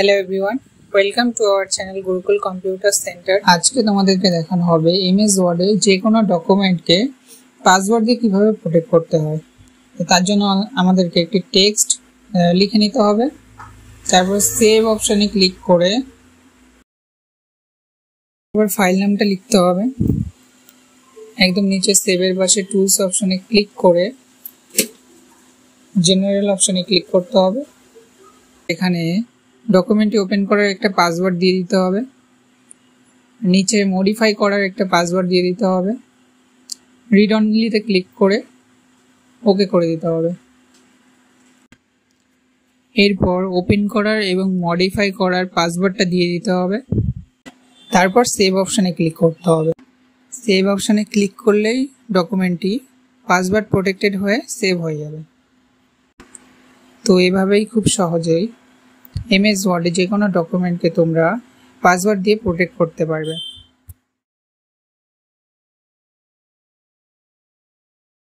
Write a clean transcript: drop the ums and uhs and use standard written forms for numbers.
Hello everyone, welcome to our channel Gurukul Computer Center. আজকে তোমাদেরকে দেখানো হবে এমএস ওয়ার্ডে যে কোনো ডকুমেন্টকে পাসওয়ার্ড দিয়ে কিভাবে প্রোটেক্ট করতে হয়। তো তার জন্য আমাদেরকে একটি টেক্সট লিখে নিতে হবে, তারপর সেভ অপশনে ক্লিক করে তারপর ফাইল নামটা লিখতে হবে। একদম নিচে সেভের পাশে টুলস অপশনে ক্লিক করে জেনারেল অপশনে ক্লিক করতে হবে। এখানে ডকুমেন্টটি ওপেন করার একটা পাসওয়ার্ড দিয়ে দিতে হবে, নিচে মডিফাই করার একটা পাসওয়ার্ড দিয়ে দিতে হবে, রিড অনলিতে ক্লিক করে ওকে করে দিতে হবে। এরপর ওপেন করার এবং মডিফাই করার পাসওয়ার্ডটা দিয়ে দিতে হবে, তারপর সেভ অপশনে ক্লিক করতে হবে। সেভ অপশনে ক্লিক করলেই ডকুমেন্টটি পাসওয়ার্ড প্রোটেক্টেড হয়ে সেভ হয়ে যাবে। তো এভাবেই খুব সহজেই এমএস ওয়ার্ডে যে কোনো ডকুমেন্টকে তোমরা পাসওয়ার্ড দিয়ে প্রোটেক্ট করতে পারবে।